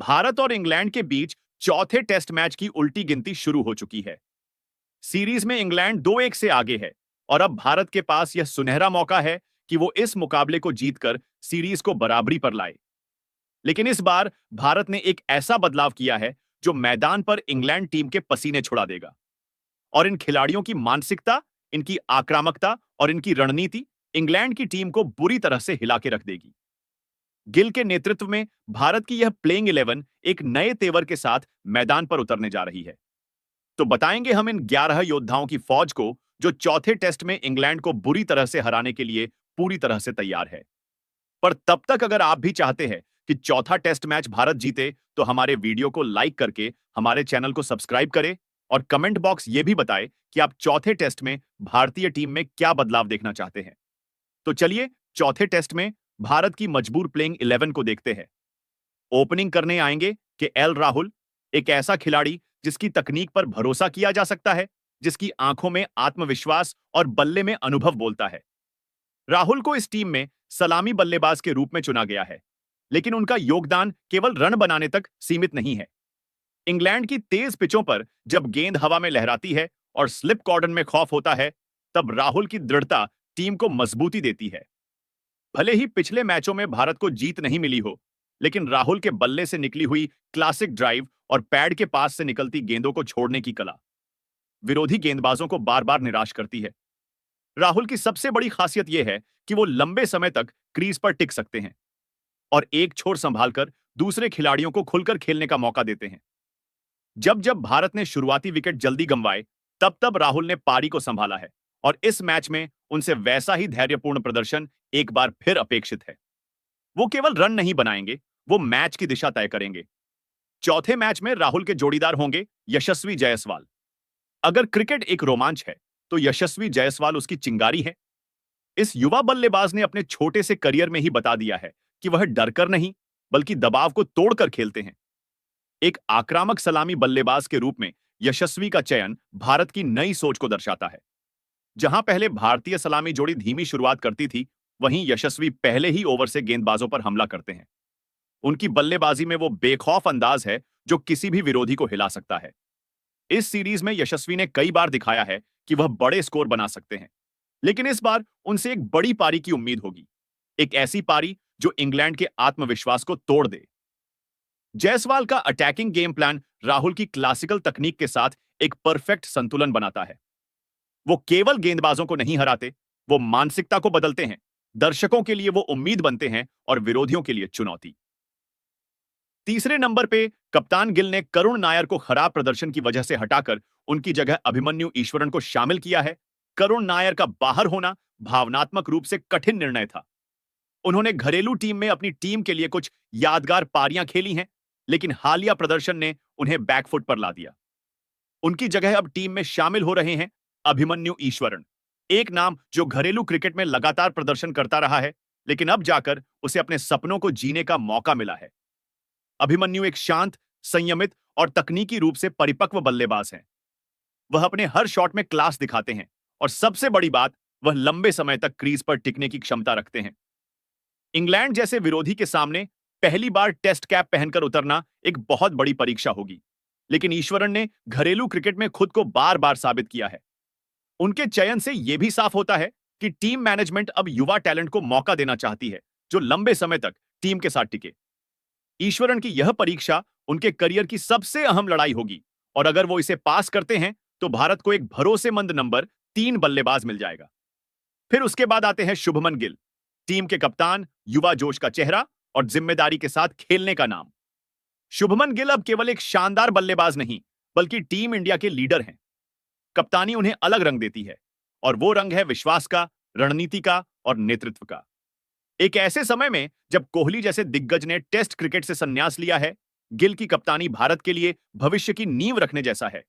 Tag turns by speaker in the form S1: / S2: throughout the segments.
S1: भारत और इंग्लैंड के बीच चौथे टेस्ट मैच की उल्टी गिनती शुरू हो चुकी है। सीरीज में इंग्लैंड 2-1 से आगे है और अब भारत के पास यह सुनहरा मौका है कि वो इस मुकाबले को जीतकर सीरीज को बराबरी पर लाए। लेकिन इस बार भारत ने एक ऐसा बदलाव किया है जो मैदान पर इंग्लैंड टीम के पसीने छुड़ा देगा। और इन खिलाड़ियों की मानसिकता, इनकी आक्रामकता और इनकी रणनीति इंग्लैंड की टीम को बुरी तरह से हिला के रख देगी। गिल के नेतृत्व में भारत की यह प्लेइंग 11 एक नए तेवर के साथ मैदान पर उतरने जा रही है। तो बताएंगे हम इन 11 योद्धाओं की फौज को जो चौथे टेस्ट में इंग्लैंड को बुरी तरह से हराने के लिए पूरी तरह से तैयार है। पर तब तक अगर आप भी चाहते हैं कि चौथा टेस्ट मैच भारत जीते, तो हमारे वीडियो को लाइक करके हमारे चैनल को सब्सक्राइब करें और कमेंट बॉक्स ये भी बताएं कि आप चौथे टेस्ट में भारतीय टीम में क्या बदलाव देखना चाहते हैं। तो चलिए चौथे टेस्ट में भारत की मजबूर प्लेइंग 11 को देखते हैं। ओपनिंग करने आएंगे के एल राहुल, एक ऐसा खिलाड़ी जिसकी तकनीक पर भरोसा किया जा सकता है, जिसकी आंखों में आत्मविश्वास और बल्ले में अनुभव बोलता है। राहुल को इस टीम में सलामी बल्लेबाज के रूप में चुना गया है, लेकिन उनका योगदान केवल रन बनाने तक सीमित नहीं है। इंग्लैंड की तेज पिचों पर जब गेंद हवा में लहराती है और स्लिप कॉर्डन में खौफ होता है, तब राहुल की दृढ़ता टीम को मजबूती देती है। भले ही पिछले मैचों में भारत को जीत नहीं मिली हो, लेकिन राहुल के बल्ले से निकली हुई क्लासिक ड्राइव और पैड के पास से निकलती गेंदों को छोड़ने की कला विरोधी गेंदबाजों को बार बार निराश करती है। राहुल की सबसे बड़ी खासियत यह है कि वो लंबे समय तक क्रीज पर टिक सकते हैं और एक छोर संभालकर दूसरे खिलाड़ियों को खुलकर खेलने का मौका देते हैं। जब जब भारत ने शुरुआती विकेट जल्दी गंवाए, तब तब राहुल ने पारी को संभाला है और इस मैच में उनसे वैसा ही धैर्यपूर्ण प्रदर्शन एक बार फिर अपेक्षित है। वो केवल रन नहीं बनाएंगे, वो मैच की दिशा तय करेंगे। चौथे मैच में राहुल के जोड़ीदार होंगे यशस्वी जायसवाल। अगर क्रिकेट एक रोमांच है, तो यशस्वी जायसवाल उसकी चिंगारी है। इस युवा बल्लेबाज ने अपने छोटे से करियर में ही बता दिया है कि वह डरकर नहीं, बल्कि दबाव को तोड़कर खेलते हैं। एक आक्रामक सलामी बल्लेबाज के रूप में यशस्वी का चयन भारत की नई सोच को दर्शाता है। जहां पहले भारतीय सलामी जोड़ी धीमी शुरुआत करती थी, वहीं यशस्वी पहले ही ओवर से गेंदबाजों पर हमला करते हैं। उनकी बल्लेबाजी में वो बेखौफ अंदाज है जो किसी भी विरोधी को हिला सकता है। इस सीरीज में यशस्वी ने कई बार दिखाया है कि वह बड़े स्कोर बना सकते हैं, लेकिन इस बार उनसे एक बड़ी पारी की उम्मीद होगी। एक ऐसी पारी जो इंग्लैंड के आत्मविश्वास को तोड़ दे। जायसवाल का अटैकिंग गेम प्लान राहुल की क्लासिकल तकनीक के साथ एक परफेक्ट संतुलन बनाता है। वो केवल गेंदबाजों को नहीं हराते, वो मानसिकता को बदलते हैं। दर्शकों के लिए वो उम्मीद बनते हैं और विरोधियों के लिए चुनौती। तीसरे नंबर पे कप्तान गिल ने करुण नायर को खराब प्रदर्शन की वजह से हटाकर उनकी जगह अभिमन्यु ईश्वरन को शामिल किया है। करुण नायर का बाहर होना भावनात्मक रूप से कठिन निर्णय था। उन्होंने घरेलू टीम में अपनी टीम के लिए कुछ यादगार पारियां खेली हैं, लेकिन हालिया प्रदर्शन ने उन्हें बैकफुट पर ला दिया। उनकी जगह अब टीम में शामिल हो रहे हैं अभिमन्यु ईश्वरन, एक नाम जो घरेलू क्रिकेट में लगातार प्रदर्शन करता रहा है, लेकिन अब जाकर उसे अपने सपनों को जीने का मौका मिला है। अभिमन्यु एक शांत, संयमित और तकनीकी रूप से परिपक्व बल्लेबाज हैं। वह अपने हर शॉट में क्लास दिखाते हैं और सबसे बड़ी बात, वह लंबे समय तक क्रीज पर टिकने की क्षमता रखते हैं। इंग्लैंड जैसे विरोधी के सामने पहली बार टेस्ट कैप पहनकर उतरना एक बहुत बड़ी परीक्षा होगी, लेकिन ईश्वरन ने घरेलू क्रिकेट में खुद को बार बार साबित किया है। उनके चयन से यह भी साफ होता है कि टीम मैनेजमेंट अब युवा टैलेंट को मौका देना चाहती है जो लंबे समय तक टीम के साथ टिके। ईश्वरन की यह परीक्षा उनके करियर की सबसे अहम लड़ाई होगी और अगर वो इसे पास करते हैं, तो भारत को एक भरोसेमंद नंबर 3 बल्लेबाज मिल जाएगा। फिर उसके बाद आते हैं शुभमन गिल, टीम के कप्तान, युवा जोश का चेहरा और जिम्मेदारी के साथ खेलने का नाम। शुभमन गिल अब केवल एक शानदार बल्लेबाज नहीं, बल्कि टीम इंडिया के लीडर हैं। कप्तानी उन्हें अलग रंग देती है और वो रंग है विश्वास का, रणनीति का और नेतृत्व का। एक ऐसे समय में जब कोहली जैसे दिग्गज ने टेस्ट क्रिकेट से संन्यास लिया है, गिल की कप्तानी भारत के लिए भविष्य की नींव रखने जैसा है।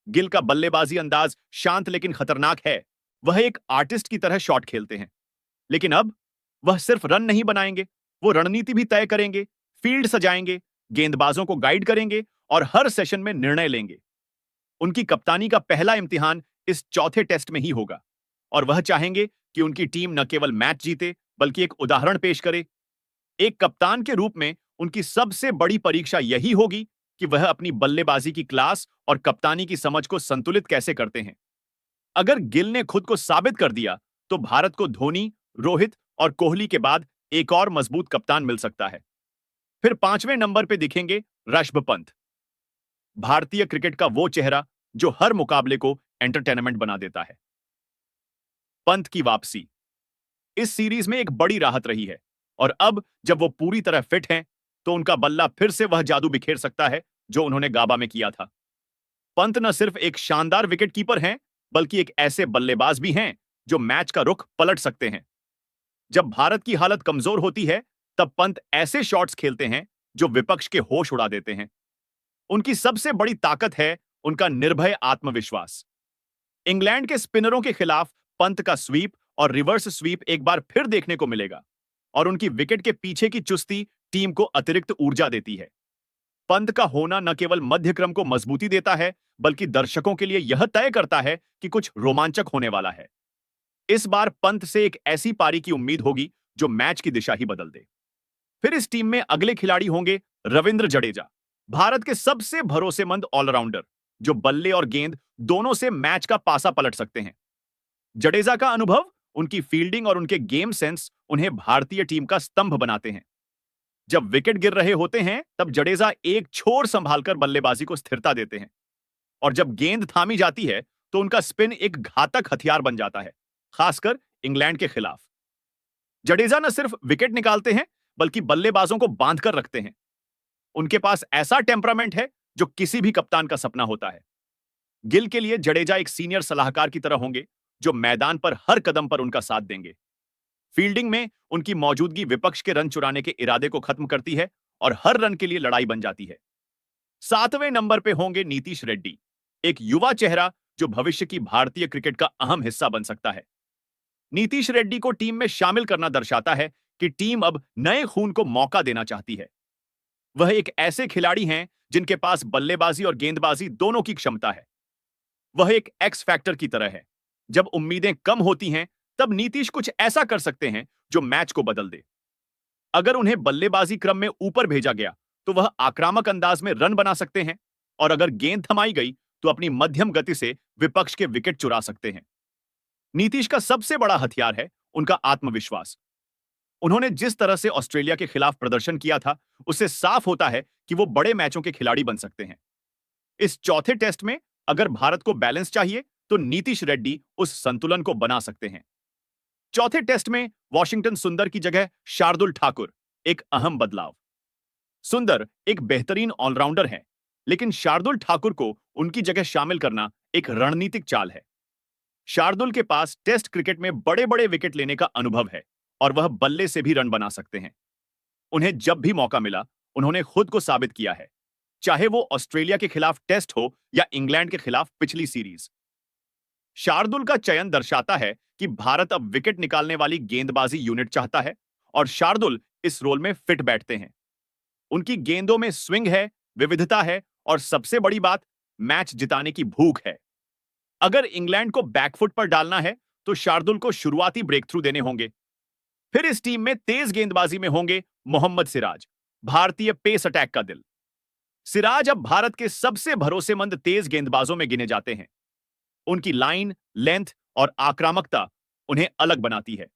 S1: गिल का बल्लेबाजी अंदाज शांत लेकिन खतरनाक है। वह एक आर्टिस्ट की तरह शॉट खेलते हैं, लेकिन अब वह सिर्फ रन नहीं बनाएंगे, वो रणनीति भी तय करेंगे, फील्ड सजाएंगे, गेंदबाजों को गाइड करेंगे और हर सेशन में निर्णय लेंगे। उनकी कप्तानी का पहला इम्तिहान इस चौथे टेस्ट में ही होगा और वह चाहेंगे कि उनकी टीम न केवल मैच जीते, बल्कि एक उदाहरण पेश करे। एक कप्तान के रूप में उनकी सबसे बड़ी परीक्षा यही होगी कि वह अपनी बल्लेबाजी की क्लास और कप्तानी की समझ को संतुलित कैसे करते हैं। अगर गिल ने खुद को साबित कर दिया, तो भारत को धोनी, रोहित और कोहली के बाद एक और मजबूत कप्तान मिल सकता है। फिर 5वें नंबर पे दिखेंगे ऋषभ पंत, भारतीय क्रिकेट का वो चेहरा जो हर मुकाबले को एंटरटेनमेंट बना देता है। पंत की वापसी इस सीरीज में एक बड़ी राहत रही है, और अब जब वो पूरी तरह फिट हैं, तो उनका बल्ला फिर से वह जादू बिखेर सकता है जो उन्होंने गाबा में किया था। पंत न सिर्फ एक शानदार विकेट कीपर हैं, बल्कि एक ऐसे बल्लेबाज भी हैं जो मैच का रुख पलट सकते हैं। जब भारत की हालत कमजोर होती है, तब पंत ऐसे शॉट्स खेलते हैं जो विपक्ष के होश उड़ा देते हैं। उनकी सबसे बड़ी ताकत है उनका निर्भय आत्मविश्वास। इंग्लैंड के स्पिनरों के खिलाफ पंत का स्वीप और रिवर्स स्वीप एक बार फिर देखने को मिलेगा, और उनकी विकेट के पीछे की चुस्ती टीम को अतिरिक्त ऊर्जा देती है। पंत का होना न केवल मध्य क्रम को मजबूती देता है, बल्कि दर्शकों के लिए यह तय करता है कि कुछ रोमांचक होने वाला है। इस बार पंत से एक ऐसी पारी की उम्मीद होगी जो मैच की दिशा ही बदल दे। फिर इस टीम में अगले खिलाड़ी होंगे रविंद्र जडेजा, भारत के सबसे भरोसेमंद ऑलराउंडर, जो बल्ले और गेंद दोनों से मैच का पासा पलट सकते हैं। जडेजा का अनुभव, उनकी फील्डिंग और उनके गेम सेंस उन्हें भारतीय टीम का स्तंभ बनाते हैं। जब विकेट गिर रहे होते हैं, तब जडेजा एक छोर संभालकर बल्लेबाजी को स्थिरता देते हैं, और जब गेंद थामी जाती है, तो उनका स्पिन एक घातक हथियार बन जाता है, खासकर इंग्लैंड के खिलाफ। जडेजा न सिर्फ विकेट निकालते हैं, बल्कि बल्लेबाजों को बांधकर रखते हैं। उनके पास ऐसा टेम्परामेंट है जो किसी भी कप्तान का सपना होता है। गिल के लिए जडेजा एक सीनियर सलाहकार की तरह होंगे, जो मैदान पर हर कदम पर उनका साथ देंगे। फील्डिंग में उनकी मौजूदगी विपक्ष के रन चुराने के इरादे को खत्म करती है, और हर रन के लिए लड़ाई बन जाती है। 7वें नंबर पे होंगे नीतीश रेड्डी, एक युवा चेहरा जो भविष्य की भारतीय क्रिकेट का अहम हिस्सा बन सकता है। नीतीश रेड्डी को टीम में शामिल करना दर्शाता है कि टीम अब नए खून को मौका देना चाहती है। वह एक ऐसे खिलाड़ी हैं जिनके पास बल्लेबाजी और गेंदबाजी दोनों की क्षमता है। वह एक एक्स फैक्टर की तरह है। जब उम्मीदें कम होती हैं, तब नीतीश कुछ ऐसा कर सकते हैं जो मैच को बदल दे। अगर उन्हें बल्लेबाजी क्रम में ऊपर भेजा गया, तो वह आक्रामक अंदाज में रन बना सकते हैं, और अगर गेंद थमाई गई, तो अपनी मध्यम गति से विपक्ष के विकेट चुरा सकते हैं। नीतीश का सबसे बड़ा हथियार है उनका आत्मविश्वास। उन्होंने जिस तरह से ऑस्ट्रेलिया के खिलाफ प्रदर्शन किया था, उससे साफ होता है कि वो बड़े मैचों के खिलाड़ी बन सकते हैं। इस चौथे टेस्ट में अगर भारत को बैलेंस चाहिए, तो नीतीश रेड्डी उस संतुलन को बना सकते हैं। चौथे टेस्ट में वॉशिंगटन सुंदर की जगह शार्दुल ठाकुर, एक अहम बदलाव। सुंदर एक बेहतरीन ऑलराउंडर हैं, लेकिन शार्दुल ठाकुर को उनकी जगह शामिल करना एक रणनीतिक चाल है। शार्दुल के पास टेस्ट क्रिकेट में बड़े बड़े विकेट लेने का अनुभव है, और वह बल्ले से भी रन बना सकते हैं। उन्हें जब भी मौका मिला, उन्होंने खुद को साबित किया है, चाहे वो ऑस्ट्रेलिया के खिलाफ टेस्ट हो या इंग्लैंड के खिलाफ पिछली सीरीज। शार्दुल का चयन दर्शाता है कि भारत अब विकेट निकालने वाली गेंदबाजी यूनिट चाहता है, और शार्दुल इस रोल में फिट बैठते हैं। उनकी गेंदों में स्विंग है, विविधता है, और सबसे बड़ी बात, मैच जिताने की भूख है। अगर इंग्लैंड को बैकफुट पर डालना है, तो शार्दुल को शुरुआती ब्रेक थ्रू देने होंगे। फिर इस टीम में तेज गेंदबाजी में होंगे मोहम्मद सिराज, भारतीय पेस अटैक का दिल। सिराज अब भारत के सबसे भरोसेमंद तेज गेंदबाजों में गिने जाते हैं। उनकी लाइन, लेंथ और आक्रामकता उन्हें अलग बनाती है।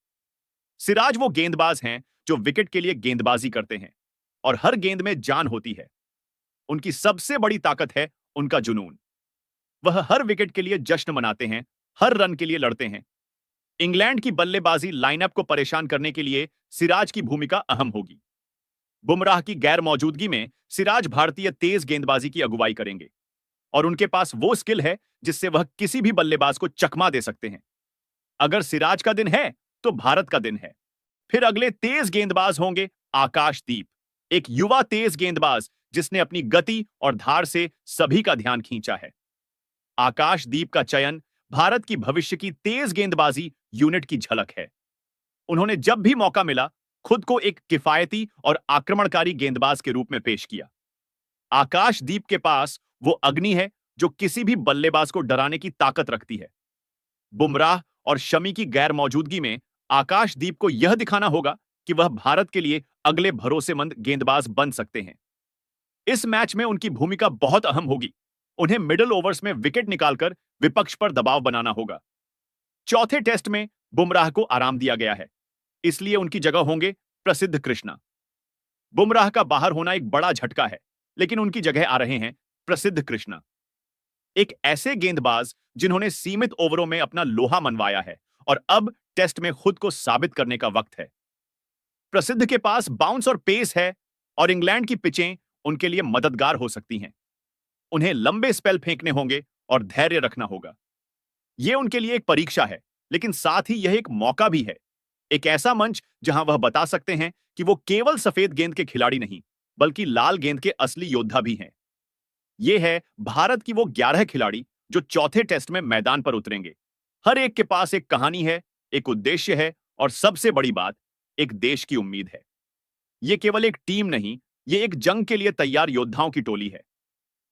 S1: सिराज वो गेंदबाज हैं जो विकेट के लिए गेंदबाजी करते हैं, और हर गेंद में जान होती है। उनकी सबसे बड़ी ताकत है उनका जुनून। वह हर विकेट के लिए जश्न मनाते हैं, हर रन के लिए लड़ते हैं। इंग्लैंड की बल्लेबाजी लाइनअप को परेशान करने के लिए सिराज की भूमिका अहम होगी। बुमराह की गैर मौजूदगी में सिराज भारतीय तेज गेंदबाजी की अगुवाई करेंगे, और उनके पास वो स्किल है जिससे वह किसी भी बल्लेबाज को चकमा दे सकते हैं। अगर सिराज का दिन है, तो भारत का दिन है। फिर अगले तेज गेंदबाज होंगे आकाशदीप, एक युवा तेज गेंदबाज जिसने अपनी गति और धार से सभी का ध्यान खींचा है। आकाशदीप का चयन भारत की भविष्य की तेज गेंदबाजी यूनिट की झलक है। उन्होंने जब भी मौका मिला, खुद को एक किफायती और आक्रमणकारी गेंदबाज के रूप में पेश किया। आकाशदीप के पास वो अग्नि है जो किसी भी बल्लेबाज को डराने की ताकत रखती है। बुमराह और शमी की गैर मौजूदगी में आकाशदीप को यह दिखाना होगा कि वह भारत के लिए अगले भरोसेमंद गेंदबाज बन सकते हैं। इस मैच में उनकी भूमिका बहुत अहम होगी। उन्हें मिडिल ओवर्स में विकेट निकालकर विपक्ष पर दबाव बनाना होगा। चौथे टेस्ट में बुमराह को आराम दिया गया है, इसलिए उनकी जगह होंगे प्रसिद्ध कृष्णा। बुमराह का बाहर होना एक बड़ा झटका है, लेकिन उनकी जगह आ रहे हैं प्रसिद्ध कृष्णा, एक ऐसे गेंदबाज जिन्होंने सीमित ओवरों में अपना लोहा मनवाया है और अब टेस्ट में खुद को साबित करने का वक्त है। प्रसिद्ध के पास बाउंस और पेस है और इंग्लैंड की पिचें उनके लिए मददगार हो सकती हैं। उन्हें लंबे स्पेल फेंकने होंगे और धैर्य रखना होगा। यह उनके लिए एक परीक्षा है, लेकिन साथ ही यह एक मौका भी है, एक ऐसा मंच जहां वह बता सकते हैं कि वो केवल सफेद गेंद के खिलाड़ी नहीं, बल्कि लाल गेंद के असली योद्धा भी हैं। ये है भारत की वो 11 खिलाड़ी जो चौथे टेस्ट में मैदान पर उतरेंगे। हर एक के पास एक कहानी है, एक उद्देश्य है और सबसे बड़ी बात, एक देश की उम्मीद है। ये केवल एक टीम नहीं, ये एक जंग के लिए तैयार योद्धाओं की टोली है,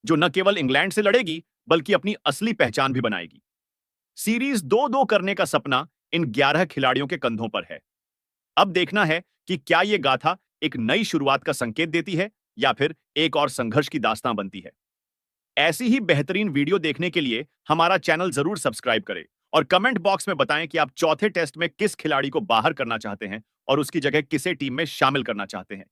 S1: जो न केवल इंग्लैंड से लड़ेगी, बल्कि अपनी असली पहचान भी बनाएगी। सीरीज 2-2 करने का सपना इन 11 खिलाड़ियों के कंधों पर है। अब देखना है कि क्या यह गाथा एक नई शुरुआत का संकेत देती है या फिर एक और संघर्ष की दास्तां बनती है। ऐसी ही बेहतरीन वीडियो देखने के लिए हमारा चैनल जरूर सब्सक्राइब करें और कमेंट बॉक्स में बताएं कि आप चौथे टेस्ट में किस खिलाड़ी को बाहर करना चाहते हैं और उसकी जगह किसे टीम में शामिल करना चाहते हैं।